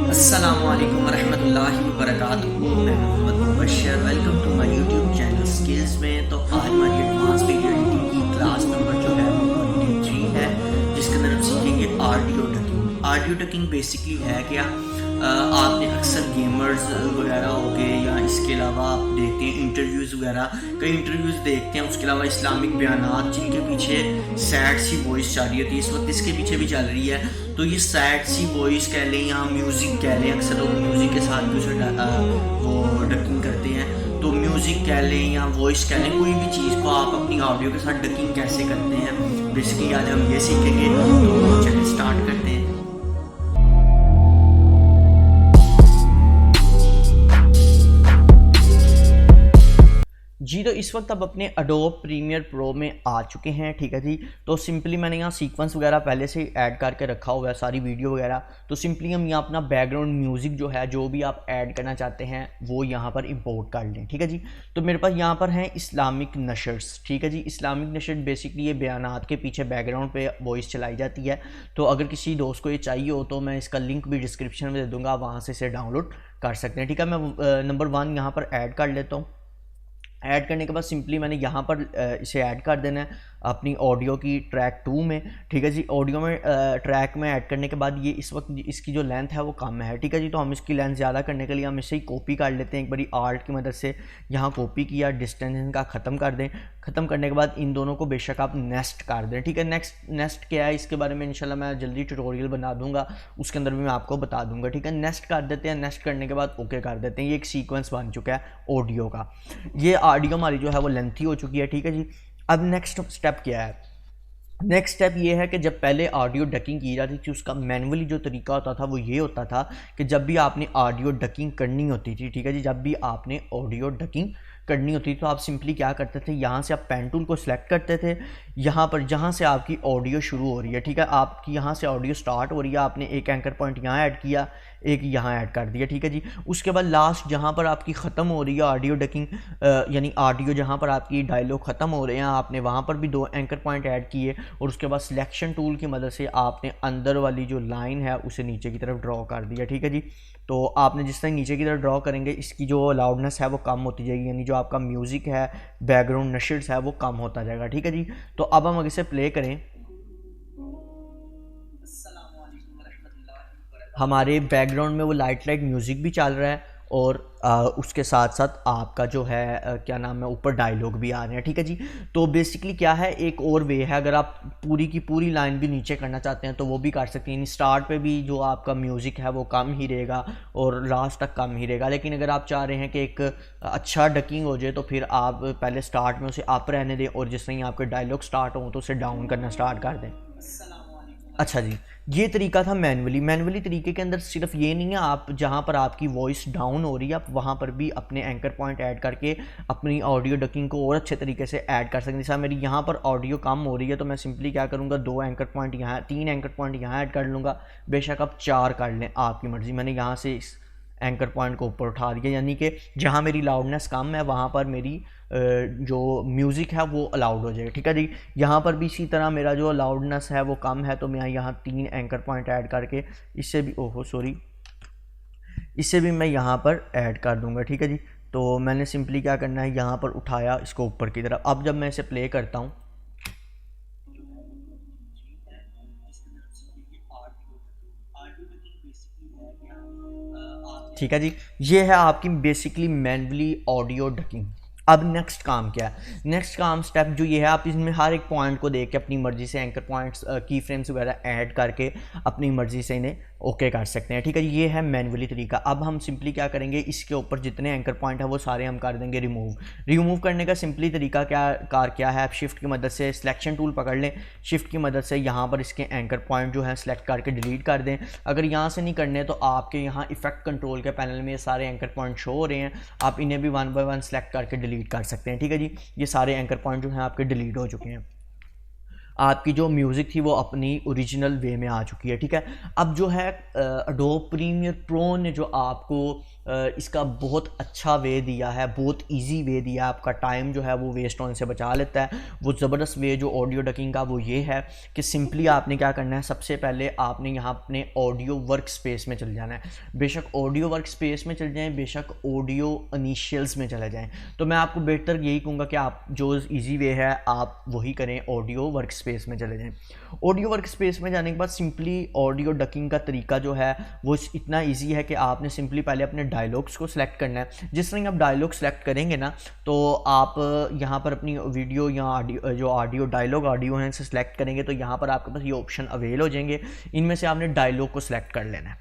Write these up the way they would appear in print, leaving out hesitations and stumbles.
अस्सलामुअलैकुम वरहमतुल्लाहि वबरकातुहू। मैं Mohammad Mubashar, welcome to my YouTube channel skills में। तो आज हमारी एडवांस वीडियो एडिटिंग की क्लास नंबर जो है वो 23 है, जिसके अंदर हम सीखेंगे audio ducking. Audio ducking basically है क्या, आपने अक्सर गेमर्स वगैरह हो गए या इसके अलावा आप देखते हैं इंटरव्यूज़ वगैरह, कई इंटरव्यूज़ देखते हैं, उसके अलावा इस्लामिक बयानात जिनके पीछे सैड सी वॉइस चल रही होती है, इस वक्त इसके पीछे भी चल रही है। तो ये सैड सी वॉइस कह लें या म्यूज़िक कह लें, अक्सर लोग म्यूज़िक के साथ भी उसे वो डकिंग करते हैं। तो म्यूज़िक कह लें या वॉइस कह लें, कोई भी चीज़ को आप अपनी ऑडियो के साथ डकिंग कैसे करते हैं, बेसिकली आज हम ये सीखेंगे। तो चलिए स्टार्ट करते हैं। जी, तो इस वक्त आप अपने एडोब प्रीमियर प्रो में आ चुके हैं, ठीक है जी। तो सिंपली मैंने यहाँ सीक्वेंस वगैरह पहले से ऐड करके रखा हुआ है, सारी वीडियो वगैरह। तो सिंपली हम यहाँ अपना बैकग्राउंड म्यूज़िक जो है, जो भी आप ऐड करना चाहते हैं वो यहाँ पर इंपोर्ट कर लें, ठीक है जी। तो मेरे पास यहाँ पर हैं इस्लामिक नशर्स, ठीक है जी। इस्लामिक नशर बेसिकली ये बयानात के पीछे बैकग्राउंड पे वॉइस चलाई जाती है। तो अगर किसी दोस्त को ये चाहिए हो तो मैं इसका लिंक भी डिस्क्रिप्शन में दे दूँगा, आप वहाँ से इसे डाउनलोड कर सकते हैं, ठीक है। मैं नंबर 1 यहाँ पर ऐड कर लेता हूँ। ऐड करने के बाद सिंपली मैंने यहाँ पर इसे ऐड कर देना है अपनी ऑडियो की ट्रैक 2 में, ठीक है जी। ऑडियो में ट्रैक में ऐड करने के बाद ये इस वक्त इसकी जो लेंथ है वो कम है, ठीक है जी। तो हम इसकी लेंथ ज़्यादा करने के लिए हम इसे ही कॉपी कर लेते हैं, एक बारी आर्ट की मदद से यहाँ कॉपी किया, डिस्टेंस इनका ख़त्म कर दें। ख़त्म करने के बाद इन दोनों को बेशक आप नेस्ट कर दें, ठीक है। नेस्ट क्या है, इसके बारे में इंशाल्लाह मैं जल्दी ट्यूटोरियल बना दूंगा, उसके अंदर भी मैं आपको बता दूंगा, ठीक है। नेस्ट कर देते हैं, नेस्ट करने के बाद ओके कर देते हैं। ये एक सीक्वेंस बन चुका है ऑडियो का। ये ऑडियो हमारी जो है वो लेंथी हो चुकी है, ठीक है जी। अब नेक्स्ट स्टेप क्या है, नेक्स्ट स्टेप ये है कि जब पहले ऑडियो डकिंग की जाती थी उसका मैनुअली जो तरीका होता था वो ये होता था कि जब भी आपने ऑडियो डकिंग करनी होती थी, ठीक है जी, जब भी आपने ऑडियो डकिंग करनी होती तो आप सिंपली क्या करते थे, यहाँ से आप पेन टूल को सिलेक्ट करते थे। यहाँ पर जहाँ से आपकी ऑडियो शुरू हो रही है, ठीक है, आपकी यहाँ से ऑडियो स्टार्ट हो रही है, आपने एक एंकर पॉइंट यहाँ ऐड किया, एक यहाँ ऐड कर दिया, ठीक है जी। उसके बाद लास्ट जहाँ पर आपकी ख़त्म हो रही है ऑडियो डकिंग, यानी ऑडियो जहाँ पर आपकी डायलॉग ख़त्म हो रहे हैं, आपने वहाँ पर भी 2 एंकर पॉइंट ऐड किए और उसके बाद सिलेक्शन टूल की मदद से आपने अंदर वाली जो लाइन है उसे नीचे की तरफ ड्रॉ कर दिया, ठीक है जी। तो आपने जिस तरह नीचे की तरफ ड्रॉ करेंगे इसकी जो लाउडनेस है वो कम होती जाएगी, यानी जो आपका म्यूज़िक है, बैकग्राउंड नशर्स है वो कम होता जाएगा, ठीक है जी। तो अब हम इसे प्ले करें, हमारे बैकग्राउंड में वो लाइट म्यूज़िक भी चल रहा है और उसके साथ साथ आपका जो है क्या नाम है, ऊपर डायलॉग भी आ रहे हैं, ठीक है जी। तो बेसिकली क्या है, एक और वे है, अगर आप पूरी की पूरी लाइन भी नीचे करना चाहते हैं तो वो भी कर सकते हैं। स्टार्ट पे भी जो आपका म्यूज़िक है वो कम ही रहेगा और लास्ट तक कम ही रहेगा। लेकिन अगर आप चाह रहे हैं कि एक अच्छा डकिंग हो जाए तो फिर आप पहले स्टार्ट में उसे अप रहने दें और जिस तरह आपके डायलॉग स्टार्ट हों तो उसे डाउन करना स्टार्ट कर दें। अच्छा जी, ये तरीका था मैनुअली तरीके के अंदर सिर्फ ये नहीं है, आप जहाँ पर आपकी वॉइस डाउन हो रही है आप वहाँ पर भी अपने एंकर पॉइंट ऐड करके अपनी ऑडियो डकिंग को और अच्छे तरीके से ऐड कर सकते हैं। जैसा मेरी यहाँ पर ऑडियो कम हो रही है तो मैं सिंपली क्या करूँगा, 2 एंकर पॉइंट यहाँ, 3 एंकर पॉइंट यहाँ ऐड कर लूँगा, बेशक आप 4 कर लें, आपकी मर्ज़ी। मैंने यहाँ से इस एंकर पॉइंट को ऊपर उठा दिया, यानी कि जहाँ मेरी लाउडनेस कम है वहाँ पर मेरी जो म्यूज़िक है वो अलाउड हो जाएगा, ठीक है जी। यहाँ पर भी इसी तरह मेरा जो लाउडनेस है वो कम है तो मैं यहाँ 3 एंकर पॉइंट ऐड करके इससे भी इससे भी मैं यहाँ पर ऐड कर दूँगा, ठीक है जी। तो मैंने सिंपली क्या करना है, यहाँ पर उठाया इसको ऊपर की तरफ। अब जब मैं इसे प्ले करता हूँ, ठीक है जी, ये है आपकी बेसिकली मैनुअली ऑडियो डकिंग। अब नेक्स्ट काम क्या है, नेक्स्ट काम स्टेप जो ये है, आप इसमें हर एक पॉइंट को देख के अपनी मर्जी से एंकर पॉइंट्स, की फ्रेम्स वगैरह ऐड करके अपनी मर्जी से इन्हें ओके कर सकते हैं, ठीक है। ये है मैनुअली तरीका। अब हम सिंपली क्या करेंगे, इसके ऊपर जितने एंकर पॉइंट है वो सारे हम कर देंगे रिमूव करने का सिंपली तरीका क्या है, आप शिफ्ट की मदद से सिलेक्शन टूल पकड़ लें, शिफ्ट की मदद से यहाँ पर इसके एंकर पॉइंट जो है सिलेक्ट करके डिलीट कर दें। अगर यहाँ से नहीं करने तो आपके यहाँ इफेक्ट कंट्रोल के पैनल में ये सारे एंकर पॉइंट शो हो रहे हैं, आप इन्हें भी 1 बाय 1 सेलेक्ट करके डिलीट कर सकते हैं, ठीक है जी। ये सारे एंकर पॉइंट जो हैं आपके डिलीट हो चुके हैं। आपकी जो म्यूज़िक थी वो अपनी ओरिजिनल वे में आ चुकी है, ठीक है। अब जो है एडोब प्रीमियर प्रो ने जो आपको इसका बहुत अच्छा वे दिया है, बहुत इजी वे दिया है, आपका टाइम जो है वो वेस्ट होने से बचा लेता है। वो ज़बरदस्त वे जो ऑडियो डकिंग का वो ये है कि सिंपली आपने क्या करना है, सबसे पहले आपने यहाँ अपने ऑडियो वर्क स्पेस में चले जाना है। बेशक ऑडियो वर्क स्पेस में चले जाएँ, बेशक ऑडियो इनिशियल्स में चले जाएँ, तो मैं आपको बेहतर यही कहूँगा कि आप जो ईजी वे है आप वही करें, ऑडियो वर्क स्पेस में चले जाएँ। ऑडियो वर्क स्पेस में जाने के बाद सिंपली ऑडियो डकिंग का तरीका जो है वो इतना ईजी है कि आपने सिंपली पहले अपने डायलॉग्स को सिलेक्ट करना है। जिस तरह आप डायलॉग सेलेक्ट करेंगे ना, तो आप यहाँ पर अपनी वीडियो या ऑडियो जो ऑडियो डायलॉग ऑडियो हैं से सिलेक्ट करेंगे तो यहाँ पर आपके पास ये ऑप्शन अवेल हो जाएंगे। इनमें से आपने डायलॉग को सिलेक्ट कर लेना है।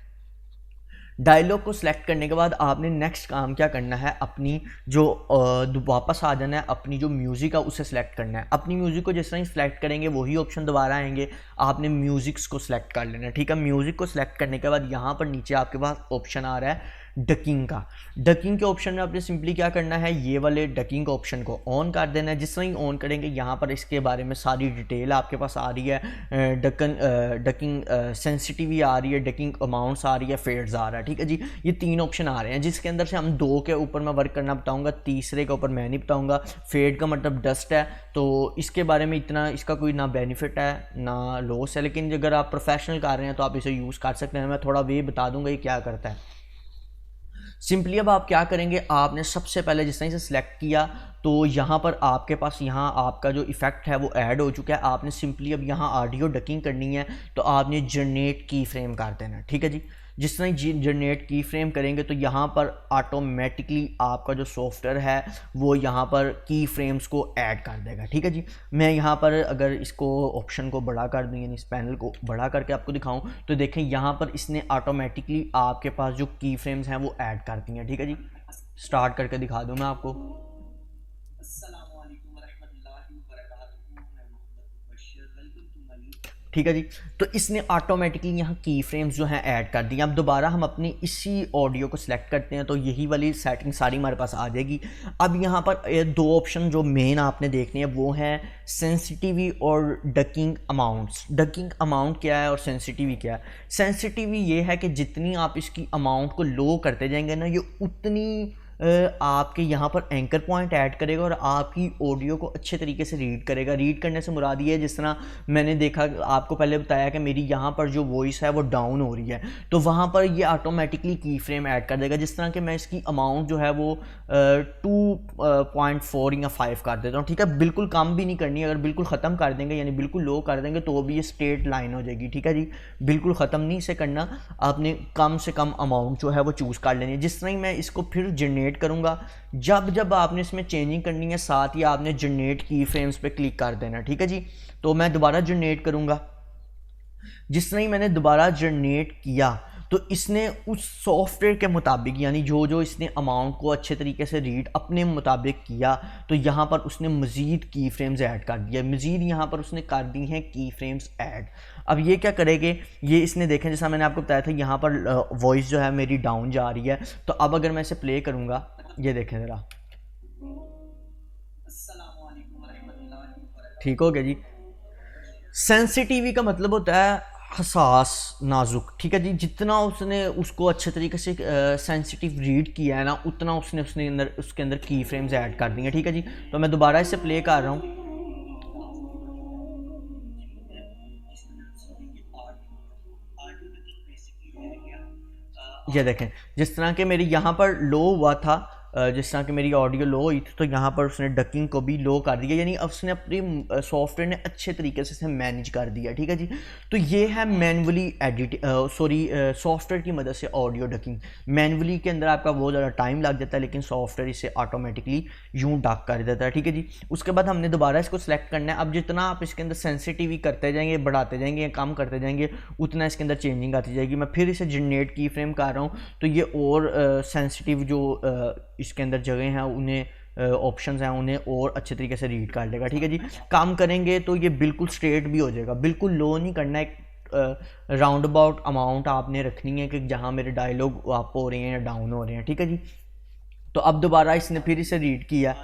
डायलॉग को सिलेक्ट करने के बाद आपने नेक्स्ट काम क्या करना है, अपनी जो वापस आ जाना है, अपनी जो म्यूज़िक है उसे सिलेक्ट करना है। अपनी म्यूज़िक को जिस तरह सिलेक्ट करेंगे वही ऑप्शन दोबारा आएंगे, आपने म्यूज़िक्स को सिलेक्ट कर लेना है, ठीक है। म्यूज़िक को सिलेक्ट करने के बाद यहाँ पर नीचे आपके पास ऑप्शन आ रहा है डकिंग का। डकिंग के ऑप्शन में आपने सिंपली क्या करना है, ये वाले डकिंग ऑप्शन को ऑन कर देना है। जिस तरह ही ऑन करेंगे यहाँ पर इसके बारे में सारी डिटेल आपके पास आ रही है। डकिंग सेंसिटिविटी आ रही है, डकिंग अमाउंट्स आ रही है, फेड्स आ रहा है, ठीक है जी। ये 3 ऑप्शन आ रहे हैं जिसके अंदर से हम 2 के ऊपर मैं वर्क करना बताऊंगा, तीसरे के ऊपर मैं नहीं बताऊंगा। फेड का मतलब डस्ट है, तो इसके बारे में इतना इसका कोई ना बेनिफिट है ना लॉस है, लेकिन अगर आप प्रोफेशनल कर रहे हैं तो आप इसे यूज़ कर सकते हैं। मैं थोड़ा वे बता दूंगा ये क्या करता है। सिंपली अब आप क्या करेंगे, आपने सबसे पहले जिस तरह से सिलेक्ट किया तो यहाँ पर आपके पास यहाँ आपका जो इफेक्ट है वो ऐड हो चुका है। आपने सिंपली अब यहाँ ऑडियो डकिंग करनी है तो आपने जनरेट की फ्रेम कर देना, ठीक है जी। जिस तरह जनरेट की फ्रेम करेंगे तो यहाँ पर ऑटोमेटिकली आपका जो सॉफ्टवेयर है वो यहाँ पर की फ्रेम्स को ऐड कर देगा, ठीक है जी। मैं यहाँ पर अगर इसको ऑप्शन को बड़ा कर दूँ, यानी इस पैनल को बड़ा करके आपको दिखाऊं तो देखें यहाँ पर इसने ऑटोमेटिकली आपके पास जो की फ्रेम्स हैं वो ऐड कर दी हैं, ठीक है जी। स्टार्ट करके दिखा दूँ मैं आपको। ठीक है जी, तो इसने ऑटोमेटिकली यहाँ की फ्रेम्स जो हैं ऐड कर दिए। अब दोबारा हम अपनी इसी ऑडियो को सिलेक्ट करते हैं तो यही वाली सेटिंग सारी हमारे पास आ जाएगी। अब यहाँ पर 2 ऑप्शन जो मेन आपने देखने हैं वो हैं सेंसिटिविटी और डकिंग अमाउंट्स। डकिंग अमाउंट क्या है और सेंसिटिविटी क्या है? सेंसिटिविटी ये है कि जितनी आप इसकी अमाउंट को लो करते जाएंगे ना, ये उतनी आपके यहाँ पर एंकर पॉइंट ऐड करेगा और आपकी ऑडियो को अच्छे तरीके से रीड करेगा। रीड करने से मुराद ये है, जिस तरह मैंने देखा आपको पहले बताया कि मेरी यहाँ पर जो वॉइस है वो डाउन हो रही है तो वहाँ पर ये ऑटोमेटिकली की फ्रेम ऐड कर देगा। जिस तरह कि मैं इसकी अमाउंट जो है वो 2.4 या 5 कर देता हूँ, ठीक है। बिल्कुल कम भी नहीं करनी, अगर बिल्कुल ख़त्म कर देंगे यानी बिल्कुल लो कर देंगे तो भी ये स्ट्रेट लाइन हो जाएगी, ठीक है जी। बिल्कुल ख़त्म नहीं इसे करना, आपने कम से कम अमाउंट जो है वो चूज़ कर लेनी है। जिस तरह ही मैं इसको फिर जनरेट करूंगा, जब आपने इसमें चेंजिंग करनी है साथ ही आपने जनरेट की फ्रेम्स पे क्लिक कर देना, ठीक है जी। तो मैं दोबारा जनरेट करूंगा। जिस तरह ही मैंने दोबारा जनरेट किया तो इसने उस सॉफ्टवेयर के मुताबिक, यानी जो इसने अमाउंट को अच्छे तरीके से रीड अपने मुताबिक किया तो यहाँ पर उसने मज़ीद की फ्रेम्स ऐड कर दिया, मज़ीद यहाँ पर उसने कर दी हैं की फ्रेम्स ऐड। अब ये क्या करेंगे, ये इसने देखें जैसा मैंने आपको बताया था यहाँ पर वॉइस जो है मेरी डाउन जा रही है। तो अब अगर मैं इसे प्ले करूँगा, ये देखें ज़रा, ठीक हो गया जी। सेंसिटिविटी का मतलब होता है हसास, नाजुक, ठीक है जी। जितना उसने उसको अच्छे तरीके से सेंसिटिव रीड किया है ना, उतना उसने उसके अंदर की फ्रेम्स ऐड कर दी हैं, ठीक है जी। तो मैं दोबारा इसे प्ले कर रहा हूँ। ये देखें जिस तरह के मेरी यहाँ पर लो हुआ था, जिस तरह की मेरी ऑडियो लो हुई थी तो यहाँ पर उसने डकिंग को भी लो कर दिया, यानी अब उसने अपनी सॉफ्टवेयर ने अच्छे तरीके से इसे मैनेज कर दिया, ठीक है जी। तो ये है मैनुअली सॉफ्टवेयर की मदद से ऑडियो डकिंग। मैनुअली के अंदर आपका बहुत ज़्यादा टाइम लग जाता है, लेकिन सॉफ्टवेयर इसे ऑटोमेटिकली यूँ डक कर देता है, ठीक है जी। उसके बाद हमने दोबारा इसको सिलेक्ट करना है। अब जितना आप इसके अंदर सेंसिटिविटी करते जाएंगे, बढ़ाते जाएंगे या कम करते जाएंगे, उतना इसके अंदर चेंजिंग आती जाएगी। मैं फिर इसे जनरेट की फ्रेम कर रहा हूँ तो ये और सेंसिटिव जो इसके अंदर जगह हैं उन्हें ऑप्शंस हैं उन्हें और अच्छे तरीके से रीड कर लेगा, ठीक है जी। काम करेंगे तो ये बिल्कुल स्ट्रेट भी हो जाएगा, बिल्कुल लो नहीं करना है। एक राउंड अबाउट अमाउंट आपने रखनी है कि जहाँ मेरे डायलॉग अप हो रहे हैं या डाउन हो रहे हैं, ठीक है जी। तो अब दोबारा इसने फिर इसे रीड किया।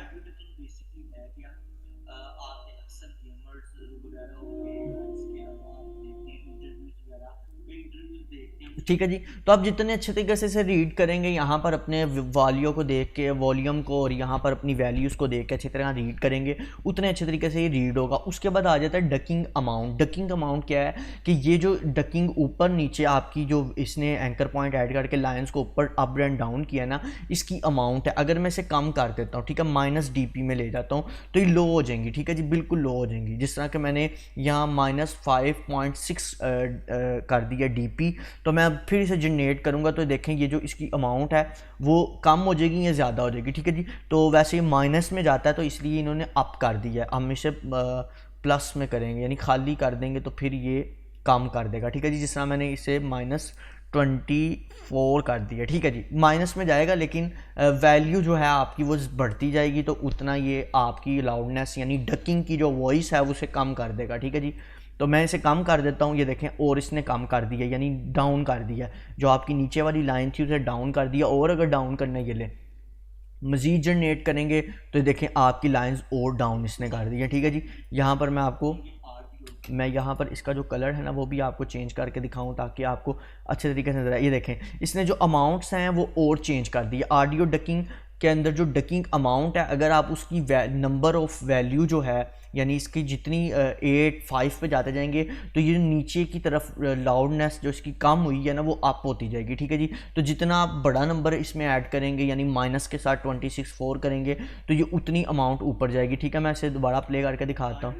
ठीक है जी। तो आप जितने अच्छे तरीके से इसे रीड करेंगे, यहाँ पर अपने वॉल्यू को देख के, वॉल्यूम को, और यहाँ पर अपनी वैल्यूज़ को देख के अच्छी तरह रीड करेंगे, उतने अच्छे तरीके से ये रीड होगा। उसके बाद आ जाता है डकिंग अमाउंट। डकिंग अमाउंट क्या है कि ये जो डकिंग ऊपर नीचे आपकी जो इसने एंकर पॉइंट ऐड करके लाइन्स को ऊपर अप एंड डाउन किया ना, इसकी अमाउंट है। अगर मैं इसे कम कर देता हूँ, ठीक है, -dp में ले जाता हूँ, तो ये लो हो जाएंगी, ठीक है जी, बिल्कुल लो हो जाएंगी। जिस तरह कि मैंने यहाँ -5.6 कर दिया dp, तो मैं अब फिर इसे जनरेट करूँगा तो देखें ये जो इसकी अमाउंट है वो कम हो जाएगी या ज़्यादा हो जाएगी, ठीक है जी। तो वैसे माइनस में जाता है तो इसलिए इन्होंने अप कर दिया है। हम इसे प्लस में करेंगे, यानी खाली कर देंगे तो फिर ये कम कर देगा, ठीक है जी। जिस तरह मैंने इसे -24 कर दिया, ठीक है जी, माइनस में जाएगा लेकिन वैल्यू जो है आपकी वो बढ़ती जाएगी, तो उतना ये आपकी लाउडनेस यानी डकिंग की जो वॉइस है उसे कम कर देगा, ठीक है जी। तो मैं इसे कम कर देता हूँ, ये देखें, और इसने कम कर दिया यानी डाउन कर दिया। जो आपकी नीचे वाली लाइन थी उसे डाउन कर दिया, और अगर डाउन करने के लिए मज़ीद जनरेट करेंगे तो देखें आपकी लाइंस और डाउन इसने कर दी है, ठीक है जी। यहाँ पर मैं यहाँ पर इसका जो कलर है ना वो भी आपको चेंज करके दिखाऊं ताकि आपको अच्छे तरीके से नजर आए। ये देखें, इसने जो अमाउंट्स हैं वो और चेंज कर दिए। ऑडियो डकिंग के अंदर जो डकिंग अमाउंट है, अगर आप उसकी नंबर ऑफ़ वैल्यू जो है, यानी इसकी जितनी 8 5 पे जाते जाएंगे तो ये नीचे की तरफ लाउडनेस जो इसकी कम हुई है ना वो अप होती जाएगी, ठीक है जी। तो जितना आप बड़ा नंबर इसमें ऐड करेंगे, यानी माइनस के साथ 26 करेंगे, तो ये उतनी अमाउंट ऊपर जाएगी, ठीक है। मैं इसे दोबारा प्ले करके दिखाता हूँ।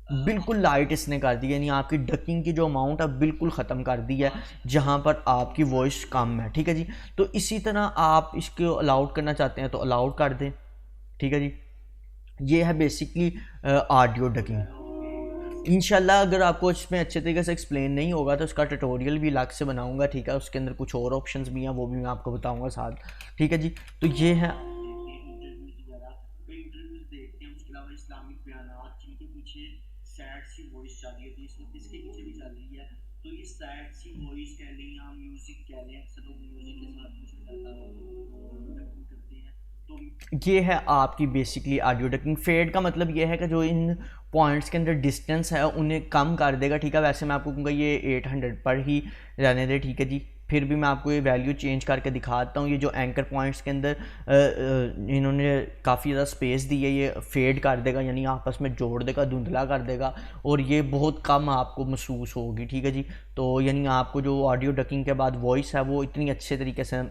बिल्कुल लाइट इसने कर दी, यानी आपकी डकिंग की जो अमाउंट है बिल्कुल ख़त्म कर दी है जहाँ पर आपकी वॉइस कम है, ठीक है जी। तो इसी तरह आप इसको अलाउड करना चाहते हैं तो अलाउड कर दें, ठीक है जी। ये है बेसिकली ऑडियो डकिंग। इंशाल्लाह अगर आपको इसमें अच्छे तरीके से एक्सप्लेन नहीं होगा तो उसका ट्यूटोरियल भी अलग से बनाऊंगा, ठीक है। उसके अंदर कुछ और ऑप्शंस भी हैं, वो भी मैं आपको बताऊंगा साथ, ठीक है जी। तो ये है सैड सी वॉइस चल रही होती है, इसमें इसके पीछे भी चल रही है, तो ये सैड सी वॉइस कह लें या म्यूजिक कह लें, अक्सर लोग म्यूजिक के साथ कुछ करते हैं। तो ये है आपकी बेसिकली ऑडियो डकिंग। फेड का मतलब ये है कि जो इन पॉइंट्स के अंदर डिस्टेंस है उन्हें कम कर देगा, ठीक है। वैसे मैं आपको कहूँगा ये 800 पर ही रहने दे, ठीक है जी। फिर भी मैं आपको ये वैल्यू चेंज करके दिखाता हूँ। ये जो एंकर पॉइंट्स के अंदर इन्होंने काफ़ी ज़्यादा स्पेस दी है, ये फेड कर देगा, यानी आपस में जोड़ देगा, धुंधला कर देगा, और ये बहुत कम आपको महसूस होगी, ठीक है जी। तो यानी आपको जो ऑडियो डकिंग के बाद वॉइस है वो इतनी अच्छे तरीके से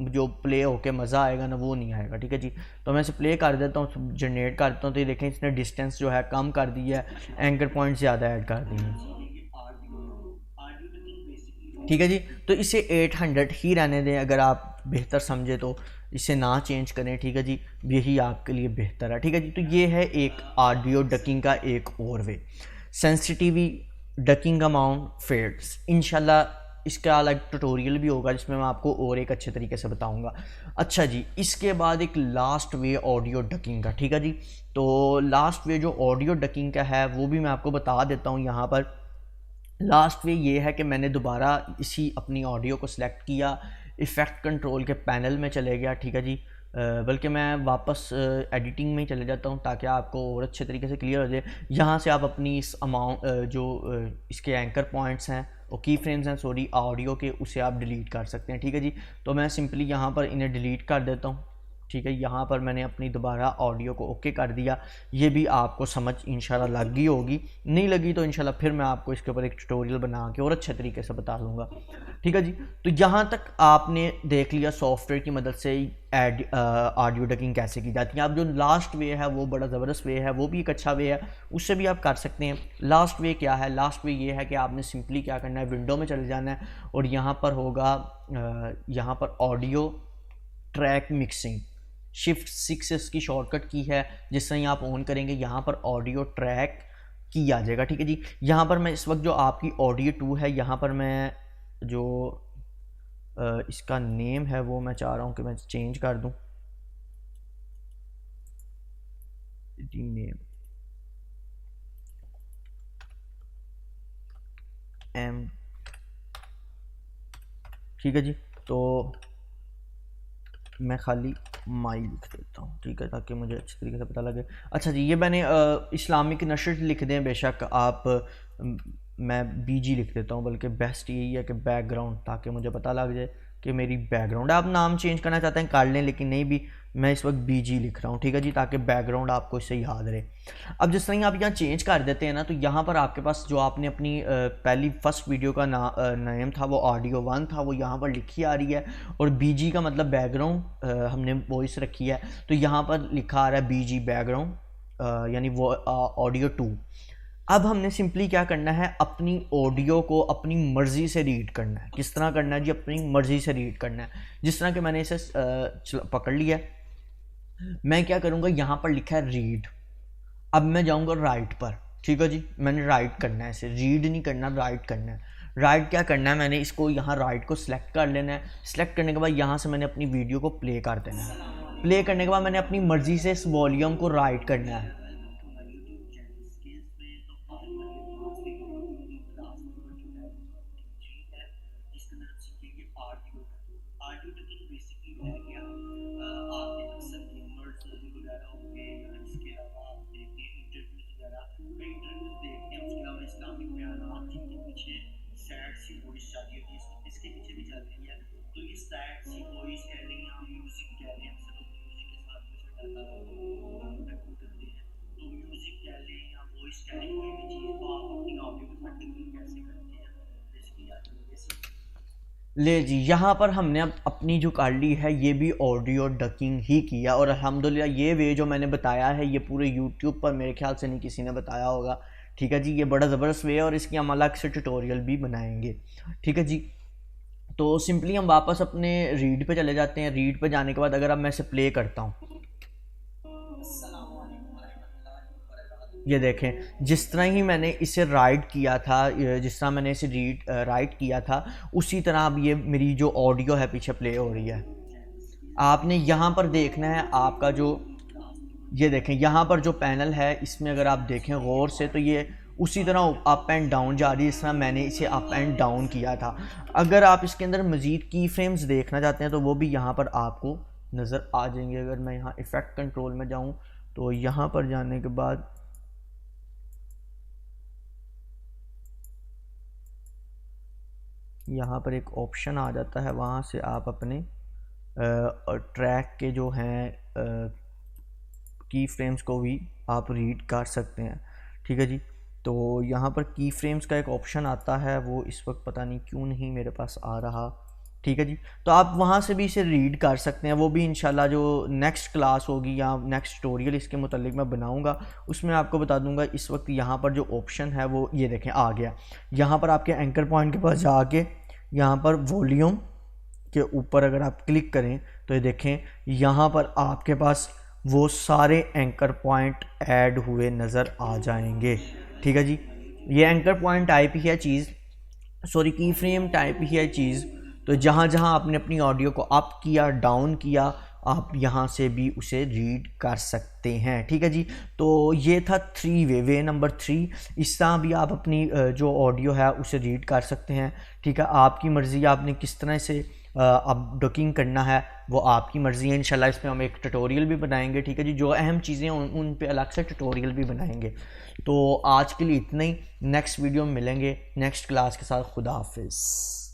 जो प्ले होके मज़ा आएगा ना वो नहीं आएगा, ठीक है जी। तो मैं इसे प्ले कर देता हूँ, जनरेट करता हूँ, तो ये देखें इसने डिस्टेंस जो है कम कर दी है, एंकर पॉइंट ज़्यादा ऐड कर दिए हैं, ठीक है जी। तो इसे 800 ही रहने दें, अगर आप बेहतर समझे तो इसे ना चेंज करें, ठीक है जी। यही आपके लिए बेहतर है, ठीक है जी। तो ये है एक ऑडियो डकिंग का एक और वे। सेंसिटिवी डकिंग अमाउंट फेड्स, इंशाल्लाह इसका अलग ट्यूटोरियल भी होगा जिसमें मैं आपको और एक अच्छे तरीके से बताऊंगा। अच्छा जी, इसके बाद एक लास्ट वे ऑडियो डकिंग का, ठीक है जी। तो लास्ट वे जो ऑडियो डकिंग का है वो भी मैं आपको बता देता हूँ। यहाँ पर लास्ट वे ये है कि मैंने दोबारा इसी अपनी ऑडियो को सिलेक्ट किया, इफ़ेक्ट कंट्रोल के पैनल में चले गया, ठीक है जी। बल्कि मैं वापस एडिटिंग में ही चले जाता हूँ ताकि आपको और अच्छे तरीके से क्लियर हो जाए। यहाँ से आप अपनी इस अमाउंट जो इसके एंकर पॉइंट्स हैं और की फ्रेम्स हैं सॉरी ऑडियो के, उसे आप डिलीट कर सकते हैं, ठीक है जी। तो मैं सिंपली यहाँ पर इन्हें डिलीट कर देता हूँ, ठीक है। यहाँ पर मैंने अपनी दोबारा ऑडियो को ओके कर दिया। ये भी आपको समझ इंशाल्लाह लग गई होगी, नहीं लगी तो इंशाल्लाह फिर मैं आपको इसके ऊपर एक ट्यूटोरियल बना के और अच्छे तरीके से बता दूंगा, ठीक है जी। तो यहाँ तक आपने देख लिया सॉफ्टवेयर की मदद से ऑडियो डकिंग कैसे की जाती है। अब जो लास्ट वे है वो बड़ा ज़बरदस्त वे है, वो भी एक अच्छा वे है, उससे भी आप कर सकते हैं। लास्ट वे क्या है? लास्ट वे ये है कि आपने सिंपली क्या करना है, विंडो में चले जाना है और यहाँ पर होगा यहाँ पर ऑडियो ट्रैक मिक्सिंग, Shift 6 इसकी शॉर्टकट की है। जिस तरह ही आप ऑन करेंगे यहाँ पर ऑडियो ट्रैक की आ जाएगा, ठीक है जी। यहाँ पर मैं इस वक्त जो आपकी ऑडियो 2 है, यहाँ पर मैं जो इसका नेम है वो मैं चाह रहा हूँ कि मैं चेंज कर दूँ, नेम एम, ठीक है जी। तो मैं खाली माई लिख देता हूँ, ठीक है, ताकि मुझे अच्छे तरीके से पता लगे। अच्छा जी, ये मैंने इस्लामिक नशर लिख दें, बेशक आप मैं BG लिख देता हूँ, बल्कि बेस्ट यही है कि बैकग्राउंड, ताकि मुझे पता लग जाए कि मेरी बैकग्राउंड है। आप नाम चेंज करना चाहते हैं कर लें, लेकिन नहीं भी मैं इस वक्त BG लिख रहा हूँ, ठीक है जी, ताकि बैकग्राउंड आपको इससे याद रहे। अब जिस तरह आप यहाँ चेंज कर देते हैं ना, तो यहाँ पर आपके पास जो आपने अपनी पहली फर्स्ट वीडियो का नेम था वो ऑडियो 1 था, वो यहाँ पर लिखी आ रही है, और BG का मतलब बैकग्राउंड हमने वॉइस रखी है, तो यहाँ पर लिखा आ रहा है BG बैकग्राउंड, यानी वो ऑडियो 2। अब हमने सिंपली क्या करना है, अपनी ऑडियो को अपनी मर्ज़ी से रीड करना है। किस तरह करना है जी, अपनी मर्ज़ी से रीड करना है। जिस तरह कि मैंने इसे पकड़ लिया, मैं क्या करूँगा, यहाँ पर लिखा है रीड, अब मैं जाऊँगा राइट पर, ठीक है जी, मैंने राइट करना है, इसे रीड नहीं करना, राइट करना है। राइट क्या करना है, मैंने इसको यहाँ राइट को सिलेक्ट कर लेना है। सिलेक्ट करने के बाद यहाँ से मैंने अपनी वीडियो को प्ले कर देना है। प्ले करने के बाद मैंने अपनी मर्ज़ी से इस वॉल्यूम को राइट करना है। इसके पीछे भी चल रही है, तो ये सैड सी वॉइस कह लें या म्यूजिक कह लें, अक्सर लोग म्यूजिक के साथ कुछ हटाता करते हैं, तो म्यूजिक कह लें या वॉइस कह लें, कोई भी चीज़ तो आप अपनी ऑडियो के साथ डबिंग कैसे करते हैं, बेसिकली आप ये ले जी, यहाँ पर हमने अब अपनी जो कर ली है ये भी ऑडियो डकिंग ही किया, और अल्हम्दुलिल्लाह ये वे जो मैंने बताया है ये पूरे यूट्यूब पर मेरे ख्याल से नहीं किसी ने बताया होगा, ठीक है जी। ये बड़ा ज़बरदस्त वे है, और इसकी हम अलग से ट्यूटोरियल भी बनाएंगे, ठीक है जी। तो सिंपली हम वापस अपने रीड पे चले जाते हैं। रीड पे जाने के बाद अगर अब मैं इसे प्ले करता हूँ, ये देखें जिस तरह ही मैंने इसे राइट किया था, जिस तरह मैंने इसे राइट किया था, उसी तरह अब ये मेरी जो ऑडियो है पीछे प्ले हो रही है। आपने यहाँ पर देखना है आपका जो, ये देखें यहाँ पर जो पैनल है इसमें अगर आप देखें गौर से, तो ये उसी तरह अप एंड डाउन जा रही है जिस तरह मैंने इसे अप एंड डाउन किया था। अगर आप इसके अंदर मज़ीद की फ्रेम्स देखना चाहते हैं तो वो भी यहाँ पर आपको नज़र आ जाएंगे। अगर मैं यहाँ इफ़ेक्ट कंट्रोल में जाऊँ तो यहाँ पर जाने के बाद यहाँ पर एक ऑप्शन आ जाता है, वहाँ से आप अपने ट्रैक के जो हैं की फ्रेम्स को भी आप रीड कर सकते हैं, ठीक है जी। तो यहाँ पर की फ्रेम्स का एक ऑप्शन आता है, वो इस वक्त पता नहीं क्यों नहीं मेरे पास आ रहा, ठीक है जी। तो आप वहाँ से भी इसे रीड कर सकते हैं। वो भी इंशाल्लाह जो नेक्स्ट क्लास होगी या नेक्स्ट ट्यूटोरियल इसके मुतालिक मैं बनाऊँगा उसमें आपको बता दूँगा। इस वक्त यहाँ पर जो ऑप्शन है वो ये देखें आ गया। यहाँ पर आपके एंकर पॉइंट के पास जाके यहाँ पर वॉल्यूम के ऊपर अगर आप क्लिक करें तो ये देखें यहाँ पर आपके पास वो सारे एंकर पॉइंट ऐड हुए नज़र आ जाएंगे, ठीक है जी। ये एंकर पॉइंट टाइप ही है चीज़, सॉरी की फ्रेम टाइप ही है चीज़। तो जहाँ जहाँ आपने अपनी ऑडियो को अप किया डाउन किया, आप यहाँ से भी उसे रीड कर सकते हैं, ठीक है जी। तो ये था 3 वे नंबर 3। इस तरह भी आप अपनी जो ऑडियो है उसे रीड कर सकते हैं, ठीक है। आपकी मर्ज़ी, आपने किस तरह से अब डकिंग करना है वो आपकी मर्ज़ी है। इंशाल्लाह इस पर हम एक ट्यूटोरियल भी बनाएंगे, ठीक है जी। जो अहम चीज़ें उन पे अलग से ट्यूटोरियल भी बनाएंगे। तो आज के लिए इतना ही, नेक्स्ट वीडियो में मिलेंगे नेक्स्ट क्लास के साथ। खुदा हाफिज़।